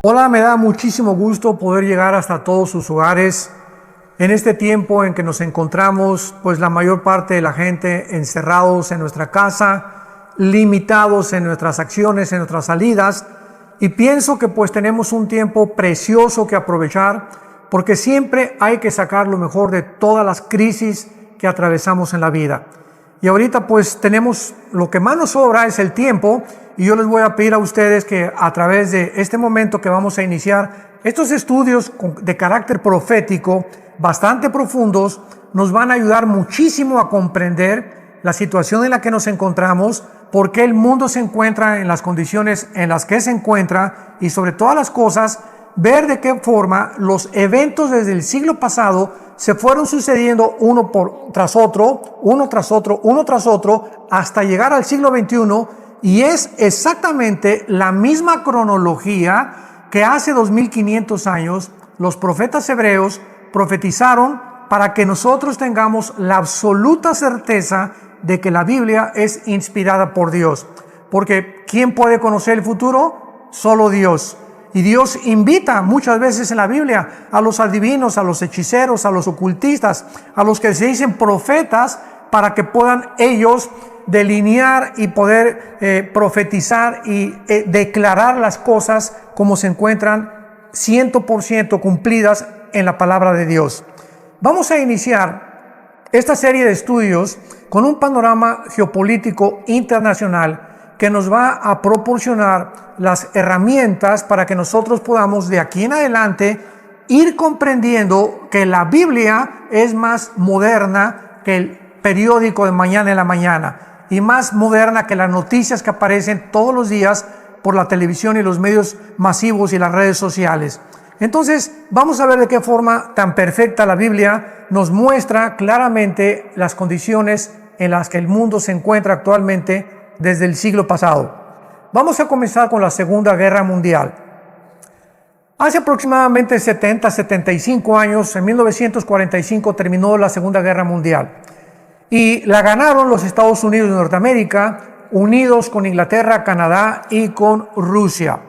Hola, me da muchísimo gusto poder llegar hasta todos sus hogares en este tiempo en que nos encontramos, pues la mayor parte de la gente encerrados en nuestra casa, limitados en nuestras acciones, en nuestras salidas, y pienso que pues tenemos un tiempo precioso que aprovechar, porque siempre hay que sacar lo mejor de todas las crisis que atravesamos en la vida. Y ahorita pues tenemos, lo que más nos sobra es el tiempo, y yo les voy a pedir a ustedes que a través de este momento que vamos a iniciar, estos estudios de carácter profético, bastante profundos, nos van a ayudar muchísimo a comprender la situación en la que nos encontramos, por qué el mundo se encuentra en las condiciones en las que se encuentra, y sobre todas las cosas, ver de qué forma los eventos desde el siglo pasado se fueron sucediendo uno tras otro, hasta llegar al siglo XXI, y es exactamente la misma cronología que hace 2500 años los profetas hebreos profetizaron para que nosotros tengamos la absoluta certeza de que la Biblia es inspirada por Dios. Porque ¿quién puede conocer el futuro? Solo Dios. Y Dios invita muchas veces en la Biblia a los adivinos, a los hechiceros, a los ocultistas, a los que se dicen profetas, para que puedan ellos delinear y poder profetizar y declarar las cosas como se encuentran 100% cumplidas en la palabra de Dios. Vamos a iniciar esta serie de estudios con un panorama geopolítico internacional que nos va a proporcionar las herramientas para que nosotros podamos de aquí en adelante ir comprendiendo que la Biblia es más moderna que el periódico de mañana en la mañana, y más moderna que las noticias que aparecen todos los días por la televisión y los medios masivos y las redes sociales. Entonces, vamos a ver de qué forma tan perfecta la Biblia nos muestra claramente las condiciones en las que el mundo se encuentra actualmente desde el siglo pasado. Vamos a comenzar con la Segunda Guerra Mundial. Hace aproximadamente 75 años, en 1945, terminó la Segunda Guerra Mundial. Y la ganaron los Estados Unidos de Norteamérica, unidos con Inglaterra, Canadá y con Rusia.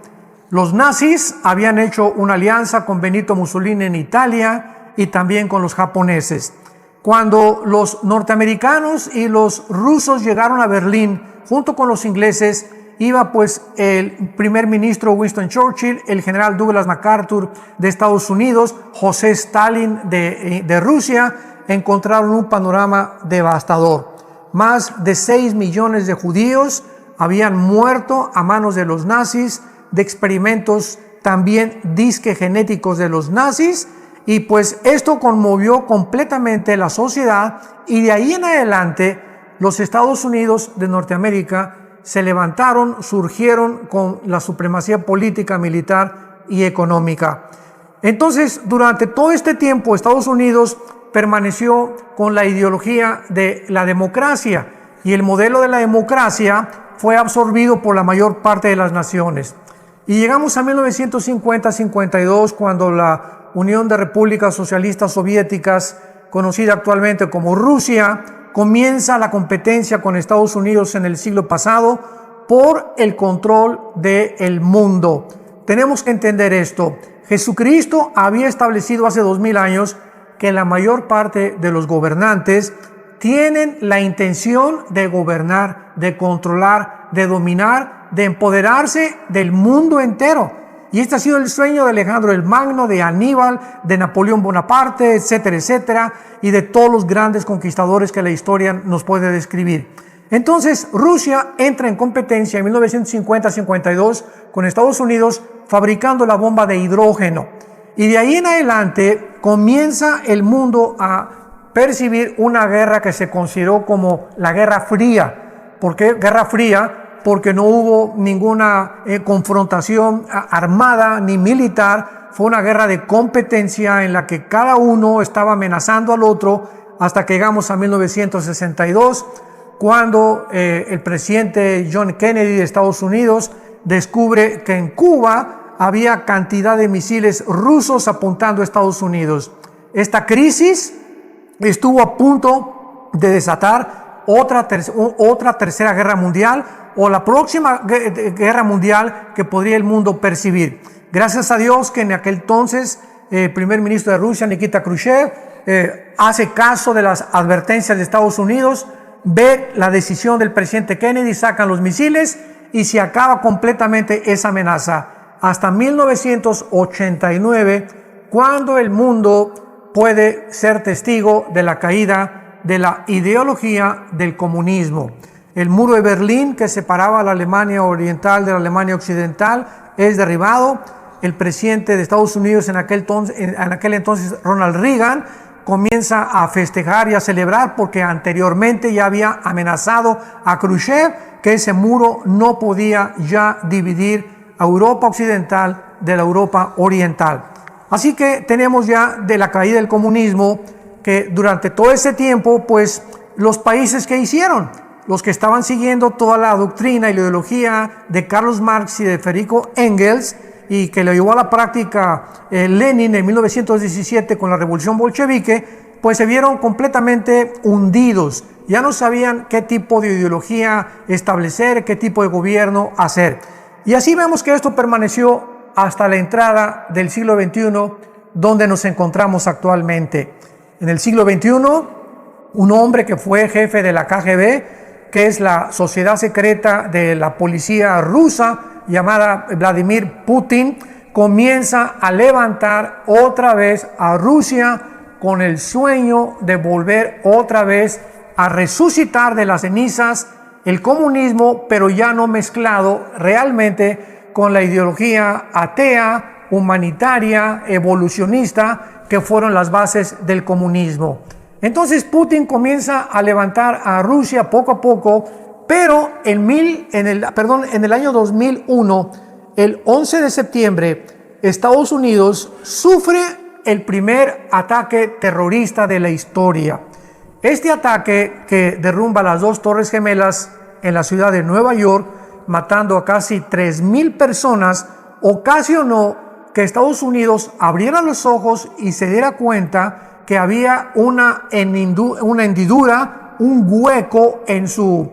Los nazis habían hecho una alianza con Benito Mussolini en Italia y también con los japoneses. Cuando los norteamericanos y los rusos llegaron a Berlín, junto con los ingleses, iba pues el primer ministro Winston Churchill, el general Douglas MacArthur de Estados Unidos, José Stalin de Rusia. Encontraron un panorama devastador. Más de 6 millones de judíos habían muerto a manos de los nazis, de experimentos también disque genéticos de los nazis, y pues esto conmovió completamente la sociedad, y de ahí en adelante los Estados Unidos de Norteamérica se levantaron, surgieron con la supremacía política, militar y económica. Entonces, durante todo este tiempo Estados Unidos permaneció con la ideología de la democracia, y el modelo de la democracia fue absorbido por la mayor parte de las naciones. Y llegamos a 1950-52, cuando la Unión de Repúblicas Socialistas Soviéticas, conocida actualmente como Rusia, comienza la competencia con Estados Unidos en el siglo pasado por el control del mundo. Tenemos que entender esto. Jesucristo había establecido hace 2000 años que la mayor parte de los gobernantes tienen la intención de gobernar, de controlar, de dominar, de empoderarse del mundo entero. Y este ha sido el sueño de Alejandro el Magno, de Aníbal, de Napoleón Bonaparte, etcétera, etcétera, y de todos los grandes conquistadores que la historia nos puede describir. Entonces, Rusia entra en competencia en 1950-52 con Estados Unidos, fabricando la bomba de hidrógeno. Y de ahí en adelante comienza el mundo a percibir una guerra que se consideró como la Guerra Fría. ¿Por qué Guerra Fría? Porque no hubo ninguna confrontación armada ni militar. Fue una guerra de competencia en la que cada uno estaba amenazando al otro, hasta que llegamos a 1962, cuando el presidente John Kennedy de Estados Unidos descubre que en Cuba había cantidad de misiles rusos apuntando a Estados Unidos. Esta crisis estuvo a punto de desatar otra tercera guerra mundial o la próxima guerra mundial que podría el mundo percibir. Gracias a Dios que en aquel entonces el primer ministro de Rusia, Nikita Khrushchev, hace caso de las advertencias de Estados Unidos, ve la decisión del presidente Kennedy, sacan los misiles y se acaba completamente esa amenaza. Hasta 1989, cuando el mundo puede ser testigo de la caída de la ideología del comunismo. El muro de Berlín, que separaba a la Alemania oriental de la Alemania occidental, es derribado. El presidente de Estados Unidos en aquel entonces, Ronald Reagan, comienza a festejar y a celebrar porque anteriormente ya había amenazado a Khrushchev que ese muro no podía ya dividir a Europa occidental de la Europa oriental. Así que tenemos ya de la caída del comunismo que durante todo ese tiempo, pues los países que hicieron, los que estaban siguiendo toda la doctrina y la ideología de Karl Marx y de Federico Engels, y que le llevó a la práctica Lenin en 1917 con la revolución bolchevique, pues se vieron completamente hundidos. Ya no sabían qué tipo de ideología establecer, qué tipo de gobierno hacer. Y así vemos que esto permaneció hasta la entrada del siglo XXI, donde nos encontramos actualmente. En el siglo XXI, un hombre que fue jefe de la KGB, que es la sociedad secreta de la policía rusa, llamada Vladimir Putin, comienza a levantar otra vez a Rusia con el sueño de volver otra vez a resucitar de las cenizas el comunismo, pero ya no mezclado realmente con la ideología atea, humanitaria, evolucionista, que fueron las bases del comunismo. Entonces Putin comienza a levantar a Rusia poco a poco, pero en el año 2001, el 11 de septiembre, Estados Unidos sufre el primer ataque terrorista de la historia. Este ataque, que derrumba las dos Torres Gemelas en la ciudad de Nueva York, matando a casi 3,000 personas, ocasionó que Estados Unidos abriera los ojos y se diera cuenta que había una hendidura, un hueco en su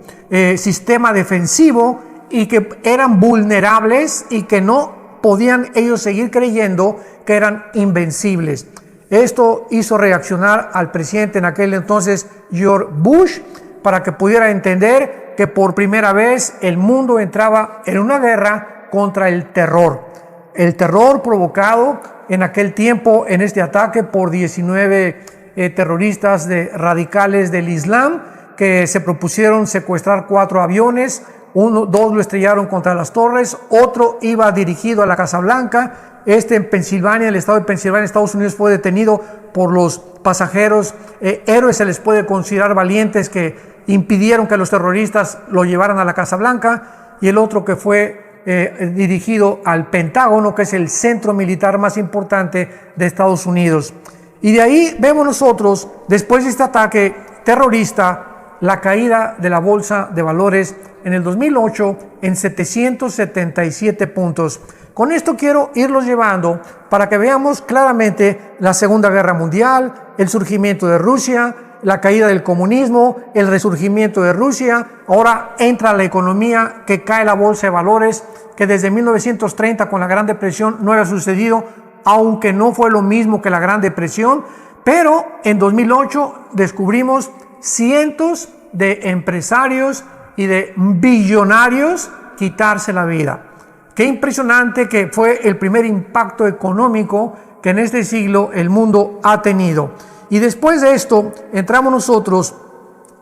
sistema defensivo y que eran vulnerables y que no podían ellos seguir creyendo que eran invencibles. Esto hizo reaccionar al presidente en aquel entonces, George Bush, para que pudiera entender que por primera vez el mundo entraba en una guerra contra el terror. El terror provocado en aquel tiempo en este ataque por 19 terroristas radicales del Islam que se propusieron secuestrar 4 aviones, 2 lo estrellaron contra las torres, otro iba dirigido a la Casa Blanca. En Pensilvania, el estado de Pensilvania, Estados Unidos, fue detenido por los pasajeros. Héroes se les puede considerar, valientes, que impidieron que los terroristas lo llevaran a la Casa Blanca. Y el otro que fue dirigido al Pentágono, que es el centro militar más importante de Estados Unidos. Y de ahí vemos nosotros, después de este ataque terrorista, la caída de la bolsa de valores en el 2008 en 777 puntos. Con esto quiero irlos llevando para que veamos claramente la Segunda Guerra Mundial, el surgimiento de Rusia, la caída del comunismo, el resurgimiento de Rusia. Ahora entra la economía, que cae la bolsa de valores, que desde 1930 con la Gran Depresión no había sucedido, aunque no fue lo mismo que la Gran Depresión. Pero en 2008 descubrimos cientos de empresarios y de billonarios quitarse la vida. Qué impresionante que fue el primer impacto económico que en este siglo el mundo ha tenido. Y después de esto entramos nosotros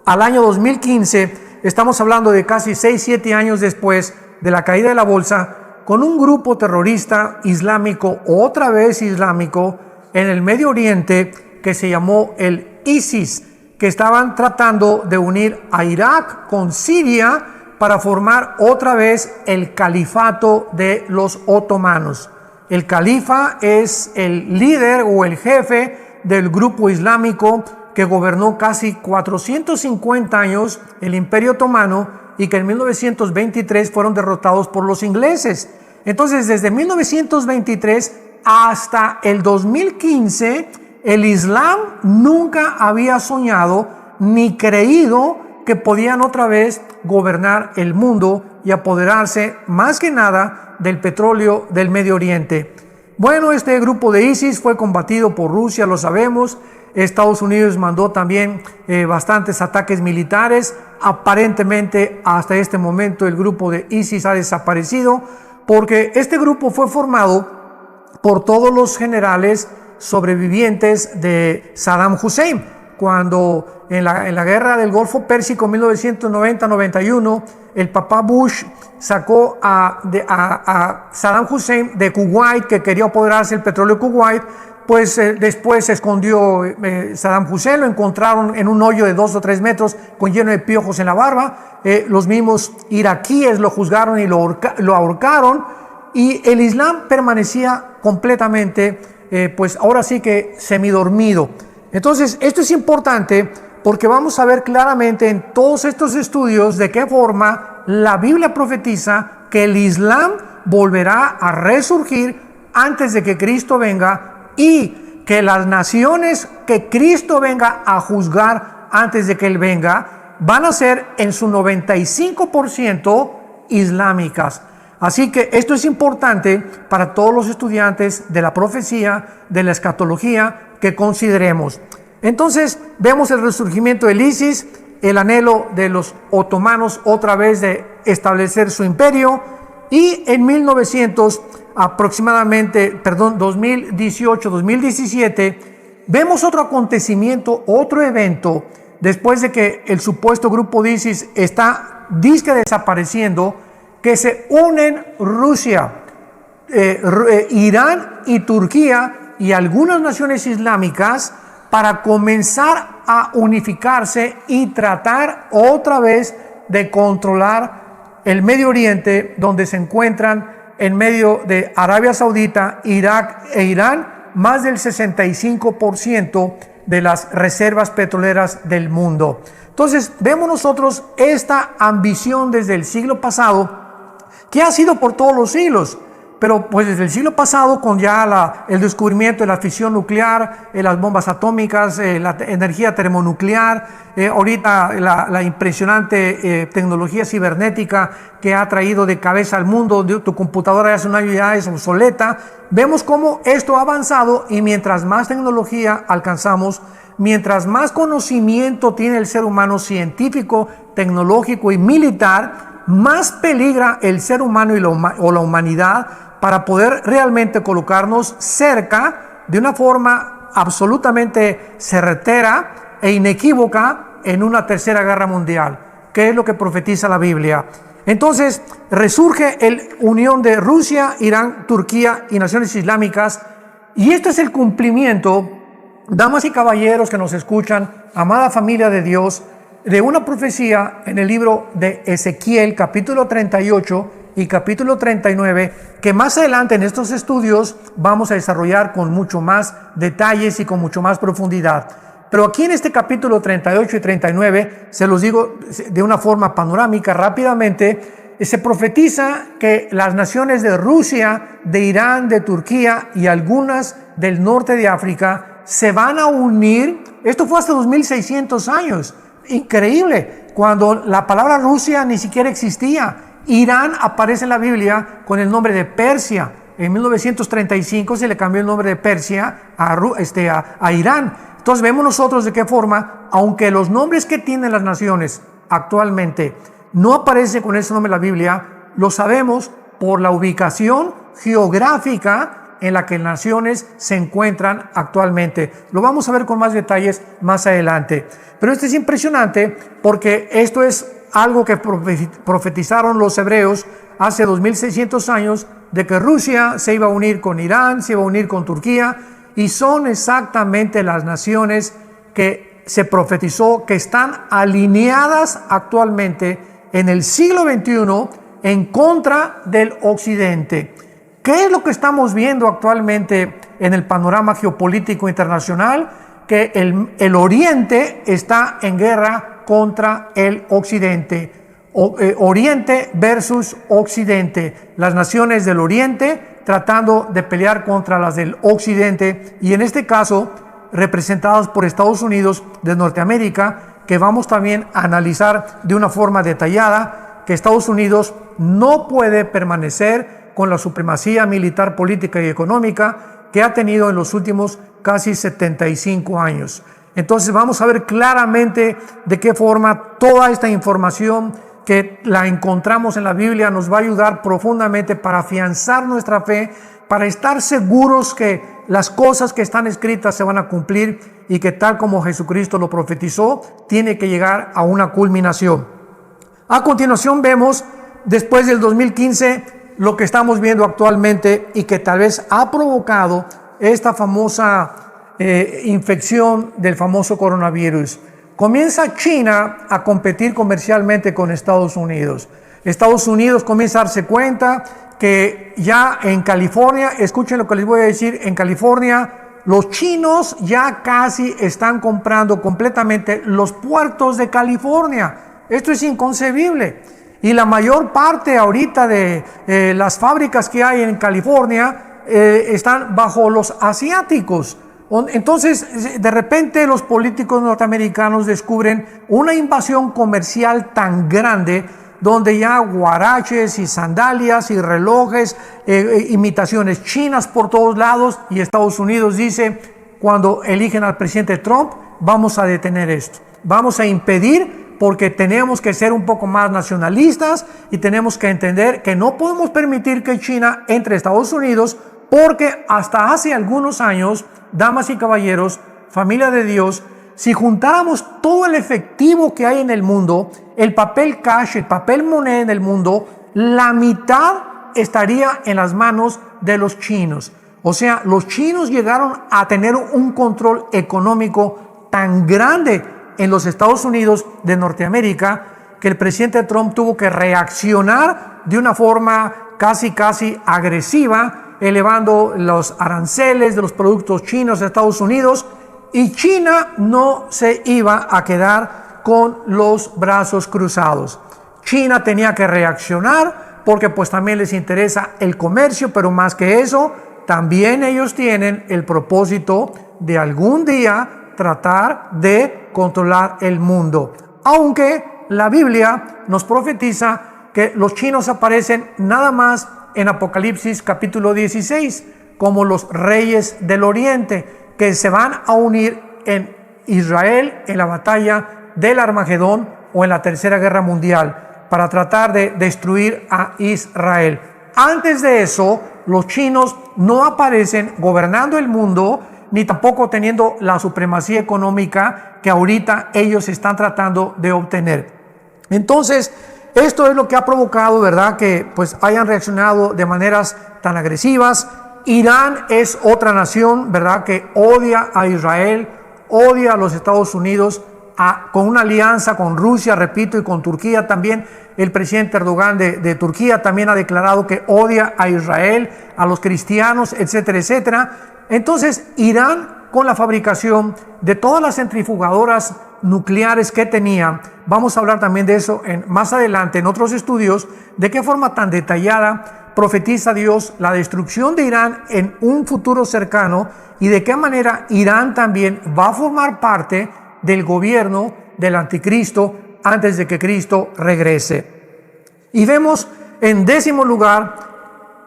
al año 2015, estamos hablando de casi 6-7 años después de la caída de la bolsa, con un grupo terrorista islámico, otra vez islámico, en el Medio Oriente, que se llamó el ISIS, que estaban tratando de unir a Irak con Siria para formar otra vez el califato de los otomanos. El califa es el líder o el jefe del grupo islámico que gobernó casi 450 años el Imperio Otomano y que en 1923 fueron derrotados por los ingleses. Entonces, desde 1923 hasta el 2015, el Islam nunca había soñado ni creído que podían otra vez gobernar el mundo y apoderarse más que nada del petróleo del Medio Oriente. Bueno, este grupo de ISIS fue combatido por Rusia, lo sabemos. Estados Unidos mandó también bastantes ataques militares. Aparentemente hasta este momento el grupo de ISIS ha desaparecido, porque este grupo fue formado por todos los generales sobrevivientes de Saddam Hussein. Cuando en la guerra del Golfo Pérsico 1990-91, el papá Bush sacó a Saddam Hussein de Kuwait, que quería apoderarse del petróleo de Kuwait. Pues después se escondió Saddam Hussein, lo encontraron en un hoyo de 2 o 3 metros con lleno de piojos en la barba. Los mismos iraquíes lo juzgaron y lo ahorcaron, y el Islam permanecía completamente, pues ahora sí que semidormido. Entonces, esto es importante porque vamos a ver claramente en todos estos estudios de qué forma la Biblia profetiza que el Islam volverá a resurgir antes de que Cristo venga, y que las naciones que Cristo venga a juzgar antes de que Él venga van a ser en su 95% islámicas. Así que esto es importante para todos los estudiantes de la profecía, de la escatología, que consideremos. Entonces vemos el resurgimiento del ISIS, el anhelo de los otomanos otra vez de establecer su imperio, y en 2018-2017 vemos otro acontecimiento, otro evento, después de que el supuesto grupo de ISIS está disque desapareciendo, que se unen Rusia, Irán y Turquía y algunas naciones islámicas para comenzar a unificarse y tratar otra vez de controlar el Medio Oriente, donde se encuentran en medio de Arabia Saudita, Irak e Irán más del 65% de las reservas petroleras del mundo. Entonces vemos nosotros esta ambición desde el siglo pasado, que ha sido por todos los siglos, pero pues desde el siglo pasado, con ya el descubrimiento de la fisión nuclear, las bombas atómicas, la energía termonuclear, ahorita la impresionante tecnología cibernética que ha traído de cabeza al mundo. Tu computadora hace un año ya es obsoleta. Vemos cómo esto ha avanzado, y mientras más tecnología alcanzamos, mientras más conocimiento tiene el ser humano científico, tecnológico y militar, más peligra el ser humano o la humanidad para poder realmente colocarnos cerca de una forma absolutamente certera e inequívoca en una tercera guerra mundial, que es lo que profetiza la Biblia. Entonces resurge la unión de Rusia, Irán, Turquía y naciones islámicas, y este es el cumplimiento, damas y caballeros que nos escuchan, amada familia de Dios, de una profecía en el libro de Ezequiel, capítulo 38 y capítulo 39, que más adelante en estos estudios vamos a desarrollar con mucho más detalles y con mucho más profundidad. Pero aquí en este capítulo 38 y 39, se los digo de una forma panorámica rápidamente, se profetiza que las naciones de Rusia, de Irán, de Turquía y algunas del norte de África se van a unir. Esto fue hace 2600 años. Increíble, cuando la palabra Rusia ni siquiera existía. Irán aparece en la Biblia con el nombre de Persia. En 1935 se le cambió el nombre de Persia a Irán. Entonces vemos nosotros de qué forma, aunque los nombres que tienen las naciones actualmente no aparecen con ese nombre en la Biblia, lo sabemos por la ubicación geográfica en la que las naciones se encuentran actualmente. Lo vamos a ver con más detalles más adelante. Pero esto es impresionante porque esto es algo que profetizaron los hebreos hace 2600 años, de que Rusia se iba a unir con Irán, se iba a unir con Turquía, y son exactamente las naciones que se profetizó que están alineadas actualmente en el siglo XXI en contra del Occidente. ¿Qué es lo que estamos viendo actualmente en el panorama geopolítico internacional? Que el Oriente está en guerra contra el Occidente. Oriente versus Occidente. Las naciones del Oriente tratando de pelear contra las del Occidente, y en este caso representadas por Estados Unidos de Norteamérica, que vamos también a analizar de una forma detallada, que Estados Unidos no puede permanecer con la supremacía militar, política y económica que ha tenido en los últimos casi 75 años. Entonces vamos a ver claramente de qué forma toda esta información que la encontramos en la Biblia nos va a ayudar profundamente para afianzar nuestra fe, para estar seguros que las cosas que están escritas se van a cumplir y que tal como Jesucristo lo profetizó, tiene que llegar a una culminación. A continuación vemos, después del 2015, lo que estamos viendo actualmente y que tal vez ha provocado esta famosa infección del famoso coronavirus. Comienza China a competir comercialmente con Estados Unidos. Estados Unidos comienza a darse cuenta que ya en California, escuchen lo que les voy a decir, en California los chinos ya casi están comprando completamente los puertos de California. Esto es inconcebible. Y la mayor parte ahorita de las fábricas que hay en California están bajo los asiáticos. Entonces, de repente los políticos norteamericanos descubren una invasión comercial tan grande donde ya guaraches y sandalias y relojes, imitaciones chinas por todos lados, y Estados Unidos dice, cuando eligen al presidente Trump, vamos a detener esto, vamos a impedir, porque tenemos que ser un poco más nacionalistas y tenemos que entender que no podemos permitir que China entre a Estados Unidos, porque hasta hace algunos años, damas y caballeros, familia de Dios, si juntáramos todo el efectivo que hay en el mundo, el papel cash, el papel moneda en el mundo, la mitad estaría en las manos de los chinos. O sea, los chinos llegaron a tener un control económico tan grande en los Estados Unidos de Norteamérica que el presidente Trump tuvo que reaccionar de una forma casi agresiva, elevando los aranceles de los productos chinos a Estados Unidos, y China no se iba a quedar con los brazos cruzados. China tenía que reaccionar porque pues también les interesa el comercio, pero más que eso, también ellos tienen el propósito de algún día tratar de controlar el mundo. Aunque la Biblia nos profetiza que los chinos aparecen nada más en Apocalipsis capítulo 16 como los reyes del oriente, que se van a unir en Israel en la batalla del Armagedón o en la Tercera Guerra Mundial para tratar de destruir a Israel. Antes de eso, los chinos no aparecen gobernando el mundo ni tampoco teniendo la supremacía económica que ahorita ellos están tratando de obtener. Entonces, esto es lo que ha provocado, ¿verdad?, que pues hayan reaccionado de maneras tan agresivas. Irán es otra nación, ¿verdad?, que odia a Israel, odia a los Estados Unidos, con una alianza con Rusia, repito, y con Turquía también. El presidente Erdogan de Turquía también ha declarado que odia a Israel, a los cristianos, etcétera, etcétera. Entonces, Irán, con la fabricación de todas las centrifugadoras nucleares que tenía, vamos a hablar también de eso más adelante en otros estudios, de qué forma tan detallada profetiza Dios la destrucción de Irán en un futuro cercano y de qué manera Irán también va a formar parte del gobierno del anticristo antes de que Cristo regrese. Y vemos en 10º lugar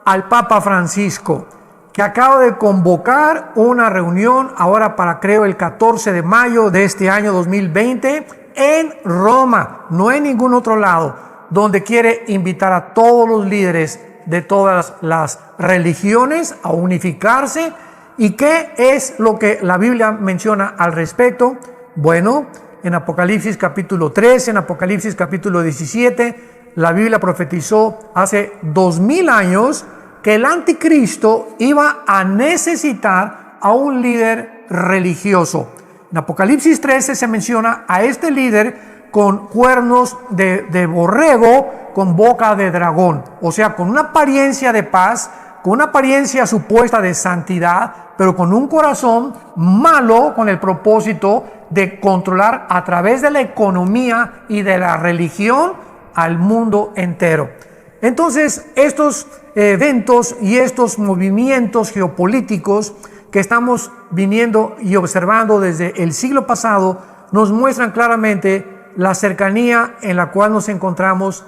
al Papa Francisco, que acaba de convocar una reunión ahora para, creo, el 14 de mayo de este año 2020 en Roma, no en ningún otro lado, donde quiere invitar a todos los líderes de todas las religiones a unificarse. ¿Y qué es lo que la Biblia menciona al respecto? Bueno, en Apocalipsis capítulo 13, en Apocalipsis capítulo 17, la Biblia profetizó hace 2000 años que el anticristo iba a necesitar a un líder religioso. En Apocalipsis 13 se menciona a este líder con cuernos de borrego, con boca de dragón, o sea, con una apariencia de paz, con una apariencia supuesta de santidad, pero con un corazón malo, con el propósito de controlar a través de la economía y de la religión al mundo entero. Entonces, estos eventos y estos movimientos geopolíticos que estamos viniendo y observando desde el siglo pasado nos muestran claramente la cercanía en la cual nos encontramos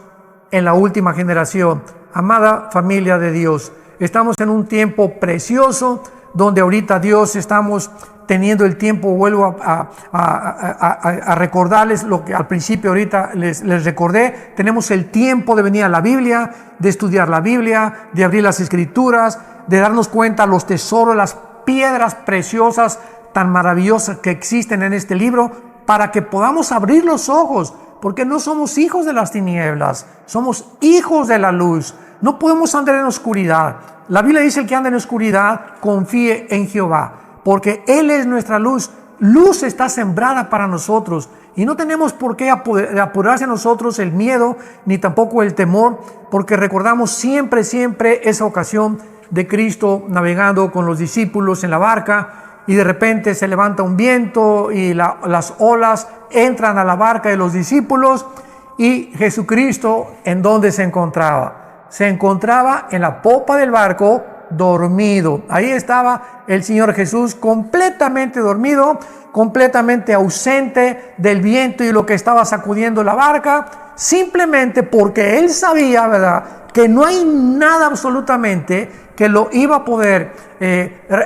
en la última generación. Amada familia de Dios, estamos en un tiempo precioso donde ahorita Dios estamos teniendo el tiempo, vuelvo a recordarles lo que al principio ahorita les recordé. Tenemos el tiempo de venir a la Biblia, de estudiar la Biblia, de abrir las Escrituras, de darnos cuenta los tesoros, las piedras preciosas tan maravillosas que existen en este libro, para que podamos abrir los ojos, porque no somos hijos de las tinieblas, somos hijos de la luz. No podemos andar en oscuridad. La Biblia dice: el que anda en oscuridad, confíe en Jehová, porque Él es nuestra luz. Luz está sembrada para nosotros y no tenemos por qué apurarse a nosotros el miedo, ni tampoco el temor, porque recordamos siempre esa ocasión de Cristo navegando con los discípulos en la barca, y de repente se levanta un viento y las olas entran a la barca de los discípulos, y Jesucristo, ¿en dónde se encontraba? Se encontraba en la popa del barco, dormido. Ahí estaba el Señor Jesús completamente dormido, completamente ausente del viento y lo que estaba sacudiendo la barca, simplemente porque Él sabía, ¿verdad?, que no hay nada absolutamente que lo iba a poder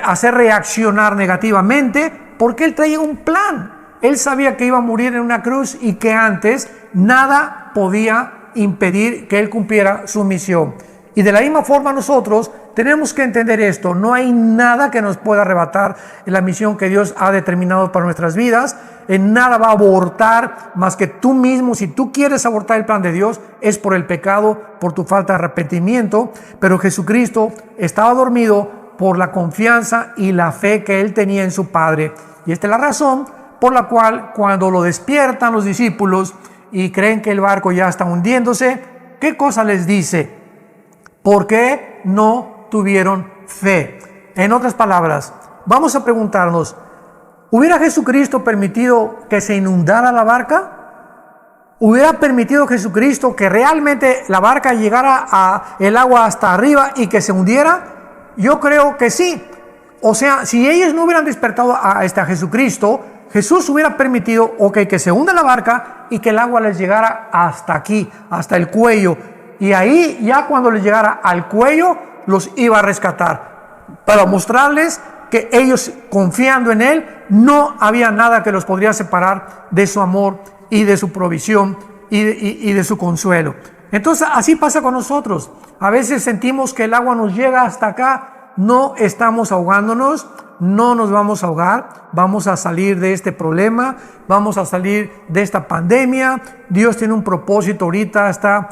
hacer reaccionar negativamente, porque Él traía un plan. Él sabía que iba a morir en una cruz y que antes nada podía impedir que Él cumpliera su misión. Y de la misma forma nosotros tenemos que entender esto: no hay nada que nos pueda arrebatar en la misión que Dios ha determinado para nuestras vidas. En nada va a abortar más que tú mismo. Si tú quieres abortar el plan de Dios, es por el pecado, por tu falta de arrepentimiento. Pero Jesucristo estaba dormido por la confianza y la fe que Él tenía en su Padre. Y esta es la razón por la cual, cuando lo despiertan los discípulos y creen que el barco ya está hundiéndose, ¿qué cosa les dice? ¿Por qué no tuvieron fe? En otras palabras, vamos a preguntarnos: ¿hubiera Jesucristo permitido que se inundara la barca? ¿Hubiera permitido Jesucristo que realmente la barca llegara a el agua hasta arriba y que se hundiera? Yo creo que sí. O sea, si ellos no hubieran despertado a Jesucristo, Jesús hubiera permitido, que se hunda la barca y que el agua les llegara hasta aquí, hasta el cuello. Y ahí, ya cuando les llegara al cuello, los iba a rescatar, para mostrarles que ellos, confiando en Él, no había nada que los podría separar de su amor y de su provisión y de su consuelo. Entonces, así pasa con nosotros. A veces sentimos que el agua nos llega hasta acá. No estamos ahogándonos, no nos vamos a ahogar. Vamos a salir de este problema, vamos a salir de esta pandemia. Dios tiene un propósito ahorita, está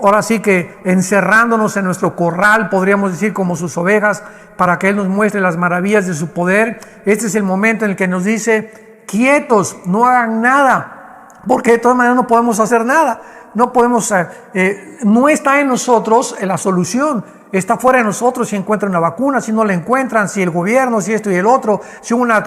ahora sí que encerrándonos en nuestro corral, podríamos decir, como sus ovejas, para que Él nos muestre las maravillas de su poder. Este es el momento en el que nos dice: quietos, no hagan nada, porque de todas maneras no podemos hacer nada. No podemos, no está en nosotros la solución. Está fuera de nosotros si encuentran una vacuna, si no la encuentran, si el gobierno, si esto y el otro, si una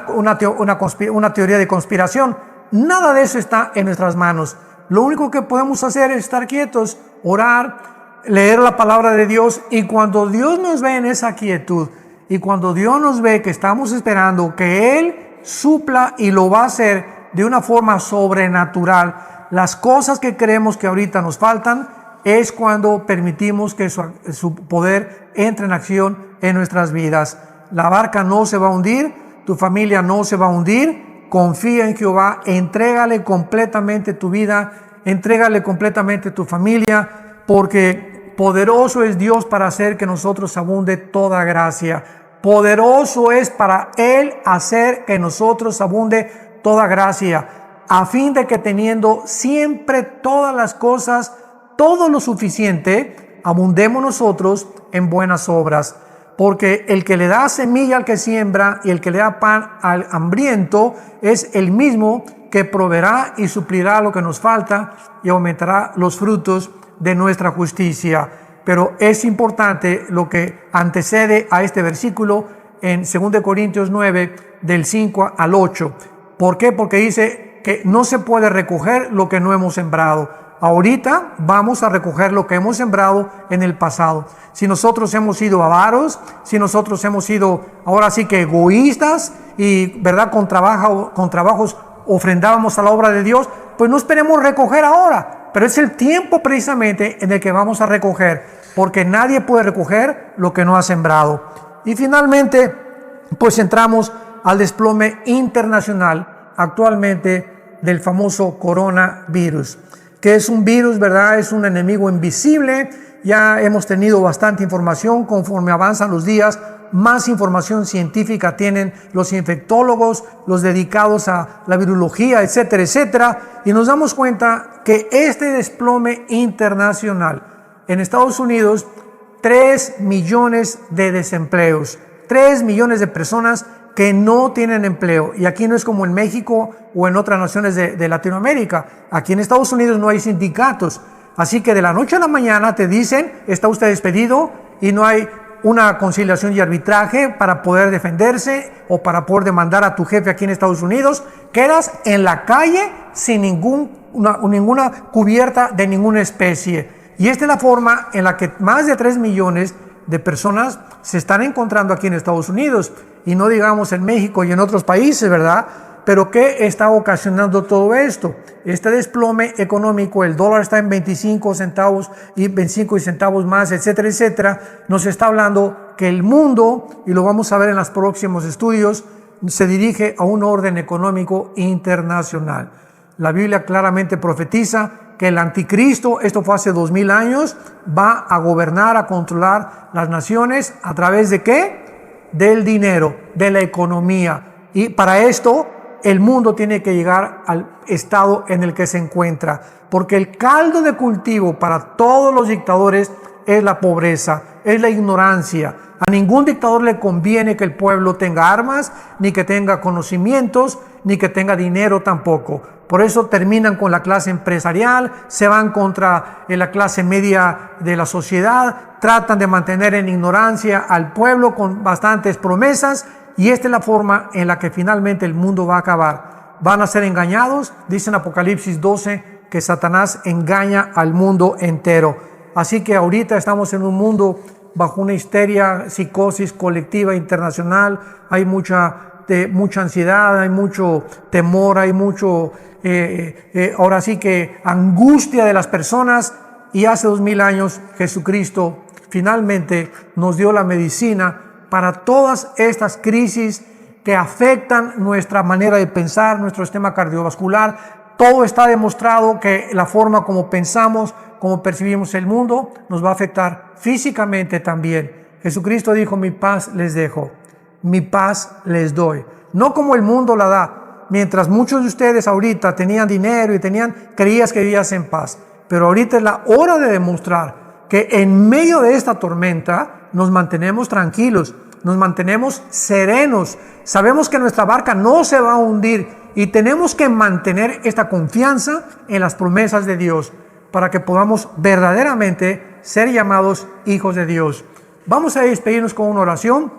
teoría de conspiración. Nada de eso está en nuestras manos. Lo único que podemos hacer es estar quietos, orar, leer la palabra de Dios, y cuando Dios nos ve en esa quietud, y cuando Dios nos ve que estamos esperando que Él supla, y lo va a hacer de una forma sobrenatural, las cosas que creemos que ahorita nos faltan, es cuando permitimos que su poder entre en acción en nuestras vidas. La barca no se va a hundir, tu familia no se va a hundir. Confía en Jehová, entrégale completamente tu vida, entrégale completamente tu familia, porque poderoso es Dios para hacer que nosotros abunde toda gracia. Poderoso es para Él hacer que nosotros abunde toda gracia, a fin de que, teniendo siempre todas las cosas, todo lo suficiente, abundemos nosotros en buenas obras. Porque el que le da semilla al que siembra y el que le da pan al hambriento es el mismo que proveerá y suplirá lo que nos falta y aumentará los frutos de nuestra justicia. Pero es importante lo que antecede a este versículo en 2 Corintios 9, del 5 al 8. ¿Por qué? Porque dice que no se puede recoger lo que no hemos sembrado. Ahorita vamos a recoger lo que hemos sembrado en el pasado. Si nosotros hemos sido avaros, si nosotros hemos sido ahora sí que egoístas y, ¿verdad?, con trabajos ofrendábamos a la obra de Dios, pues no esperemos recoger ahora, pero es el tiempo precisamente en el que vamos a recoger, porque nadie puede recoger lo que no ha sembrado. Y finalmente, pues entramos al desplome internacional actualmente del famoso coronavirus, que es un virus, ¿verdad? Es un enemigo invisible. Ya hemos tenido bastante información. Conforme avanzan los días, más información científica tienen los infectólogos, los dedicados a la virología, etcétera, etcétera. Y nos damos cuenta que este desplome internacional, en Estados Unidos, 3 millones de desempleos, 3 millones de personas que no tienen empleo. Y aquí no es como en México o en otras naciones de Latinoamérica. Aquí en Estados Unidos no hay sindicatos. Así que de la noche a la mañana te dicen, está usted despedido, y no hay una conciliación y arbitraje para poder defenderse o para poder demandar a tu jefe aquí en Estados Unidos. Quedas en la calle sin ninguna cubierta de ninguna especie. Y esta es la forma en la que más de 3 millones de personas se están encontrando aquí en Estados Unidos, y no digamos en México y en otros países, ¿verdad? Pero ¿qué está ocasionando todo esto? Este desplome económico, el dólar está en 25 centavos y 25 centavos más, etcétera, etcétera. Nos está hablando que el mundo, y lo vamos a ver en los próximos estudios, se dirige a un orden económico internacional. La Biblia claramente profetiza que el anticristo, esto fue hace 2000 años, va a gobernar, a controlar las naciones. ¿A través de qué? Del dinero, de la economía. Y para esto, el mundo tiene que llegar al estado en el que se encuentra, porque el caldo de cultivo para todos los dictadores es la pobreza, es la ignorancia. A ningún dictador le conviene que el pueblo tenga armas, ni que tenga conocimientos, ni que tenga dinero tampoco. Por eso terminan con la clase empresarial, se van contra la clase media de la sociedad, tratan de mantener en ignorancia al pueblo con bastantes promesas. Y esta es la forma en la que finalmente el mundo va a acabar. Van a ser engañados. Dice en Apocalipsis 12 que Satanás engaña al mundo entero. Así que ahorita estamos en un mundo bajo una histeria, psicosis colectiva internacional. Hay mucha ansiedad, hay mucho temor, hay mucho, ahora sí que angustia de las personas. Y hace 2000 años Jesucristo finalmente nos dio la medicina para todas estas crisis que afectan nuestra manera de pensar, nuestro sistema cardiovascular. Todo está demostrado que la forma como pensamos, como percibimos el mundo, nos va a afectar físicamente también. Jesucristo dijo: mi paz les dejo, mi paz les doy. No como el mundo la da. Mientras muchos de ustedes ahorita tenían dinero y creías que vivías en paz. Pero ahorita es la hora de demostrar que en medio de esta tormenta nos mantenemos tranquilos, nos mantenemos serenos. Sabemos que nuestra barca no se va a hundir y tenemos que mantener esta confianza en las promesas de Dios para que podamos verdaderamente ser llamados hijos de Dios. Vamos a despedirnos con una oración,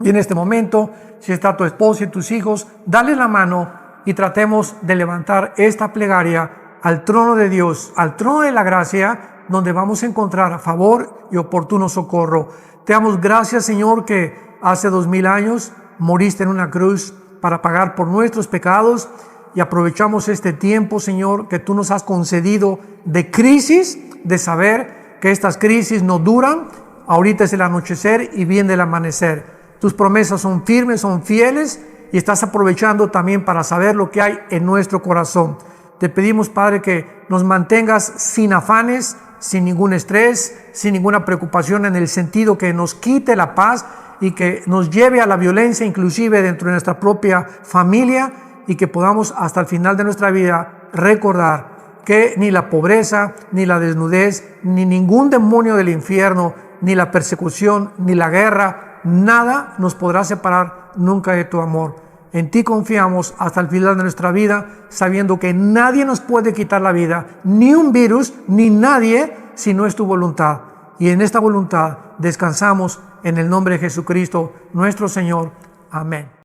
y en este momento, si está tu esposa y tus hijos, dale la mano y tratemos de levantar esta plegaria al trono de Dios, al trono de la gracia, donde vamos a encontrar favor y oportuno socorro. Te damos gracias, Señor, que hace 2000 años moriste en una cruz para pagar por nuestros pecados, y aprovechamos este tiempo, Señor, que tú nos has concedido de crisis, de saber que estas crisis no duran. Ahorita es el anochecer y viene el amanecer. Tus promesas son firmes, son fieles, y estás aprovechando también para saber lo que hay en nuestro corazón. Te pedimos, Padre, que nos mantengas sin afanes, sin ningún estrés, sin ninguna preocupación, en el sentido que nos quite la paz y que nos lleve a la violencia, inclusive dentro de nuestra propia familia, y que podamos hasta el final de nuestra vida recordar que ni la pobreza, ni la desnudez, ni ningún demonio del infierno, ni la persecución, ni la guerra, nada nos podrá separar nunca de tu amor. En ti confiamos hasta el final de nuestra vida, sabiendo que nadie nos puede quitar la vida, ni un virus, ni nadie, si no es tu voluntad. Y en esta voluntad descansamos en el nombre de Jesucristo, nuestro Señor. Amén.